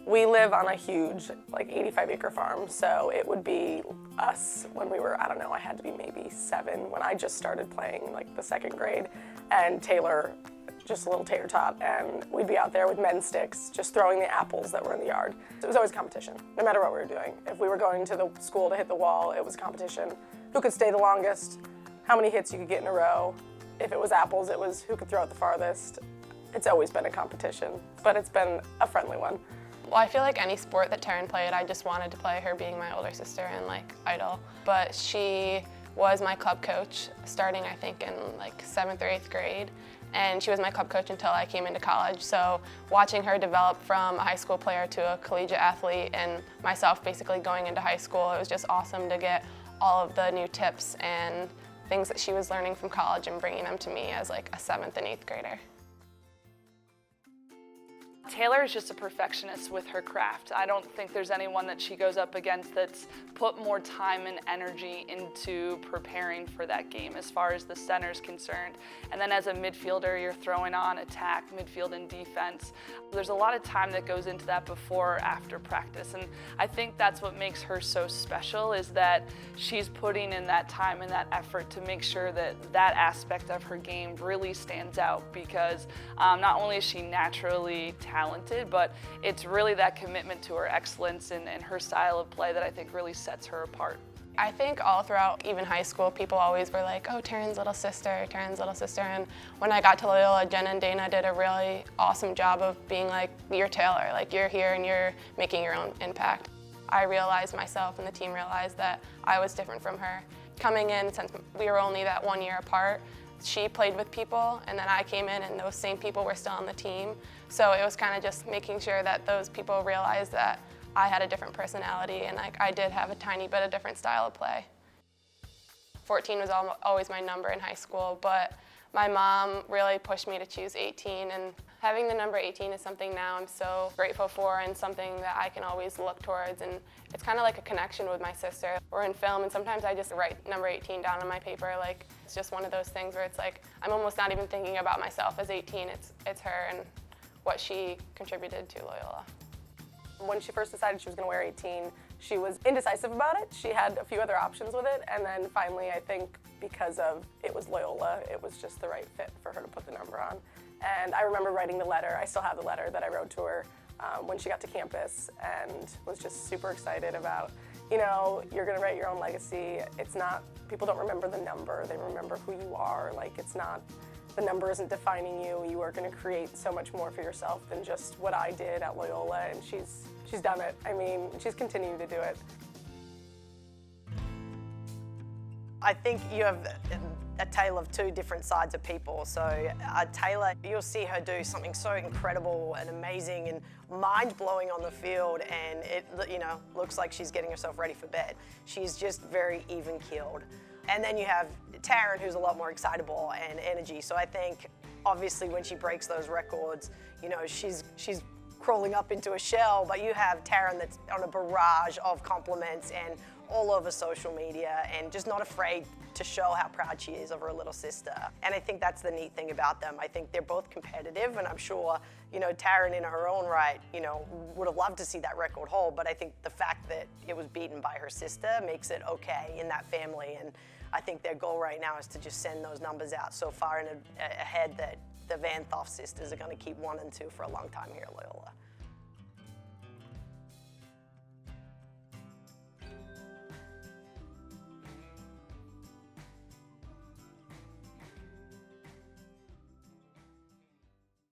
We live on a huge, like 85-acre farm, so it would be us when we were, I don't know, I had to be maybe 7 when I just started playing, like the 2nd grade, and Taylor, just a little tater tot, and we'd be out there with men's sticks, just throwing the apples that were in the yard. It was always competition, no matter what we were doing. If we were going to the school to hit the wall, it was a competition. Who could stay the longest, how many hits you could get in a row. If it was apples, it was who could throw it the farthest. It's always been a competition, but it's been a friendly one. Well, I feel like any sport that Taryn played, I just wanted to play, her being my older sister and like idol. But she was my club coach starting, I think, in like 7th or 8th grade. And she was my club coach until I came into college. So watching her develop from a high school player to a collegiate athlete and myself basically going into high school, it was just awesome to get all of the new tips and things that she was learning from college and bringing them to me as like a 7th and 8th grader. Taylor is just a perfectionist with her craft. I don't think there's anyone that she goes up against that's put more time and energy into preparing for that game as far as the center is concerned. And then as a midfielder, you're throwing on attack, midfield, and defense. There's a lot of time that goes into that before or after practice. And I think that's what makes her so special, is that she's putting in that time and that effort to make sure that that aspect of her game really stands out, because not only is she naturally talented, but it's really that commitment to her excellence and her style of play that I think really sets her apart. I think all throughout even high school, people always were like, oh, Taryn's little sister, Taryn's little sister. And when I got to Loyola, Jen and Dana did a really awesome job of being like, you're Taylor, like you're here and you're making your own impact. I realized myself and the team realized that I was different from her. Coming in, since we were only that 1 year apart, she played with people, and then I came in and those same people were still on the team. So it was kind of just making sure that those people realized that I had a different personality and like I did have a tiny bit of different style of play. 14 was always my number in high school, but my mom really pushed me to choose 18, and having the number 18 is something now I'm so grateful for and something that I can always look towards, and it's kind of like a connection with my sister. We're in film and sometimes I just write number 18 down on my paper. Like it's just one of those things where it's like I'm almost not even thinking about myself as 18, it's her and what she contributed to Loyola. When she first decided she was going to wear 18, she was indecisive about it. She had a few other options with it, and then finally, I think because of it was Loyola, it was just the right fit for her to put the number on. And I remember writing the letter. I still have the letter that I wrote to her when she got to campus, and was just super excited about, you know, you're going to write your own legacy. It's not, people don't remember the number, they remember who you are. Like, it's not, the number isn't defining you. You are going to create so much more for yourself than just what I did at Loyola, and she's done it. I mean, she's continued to do it. I think you have a tale of two different sides of people. So Taylor, you'll see her do something so incredible and amazing and mind-blowing on the field, and it, you know, looks like she's getting herself ready for bed. She's just very even-keeled. And then you have Taryn, who's a lot more excitable and energy. So I think, obviously, when she breaks those records, you know, she's crawling up into a shell, but you have Taryn that's on a barrage of compliments and all over social media and just not afraid to show how proud she is of her little sister. And I think that's the neat thing about them. I think they're both competitive, and I'm sure, you know, Taryn in her own right, you know, would have loved to see that record hold, but I think the fact that it was beaten by her sister makes it okay in that family. And I think their goal right now is to just send those numbers out so far ahead that the VanThof sisters are going to keep 1 and 2 for a long time here at Loyola.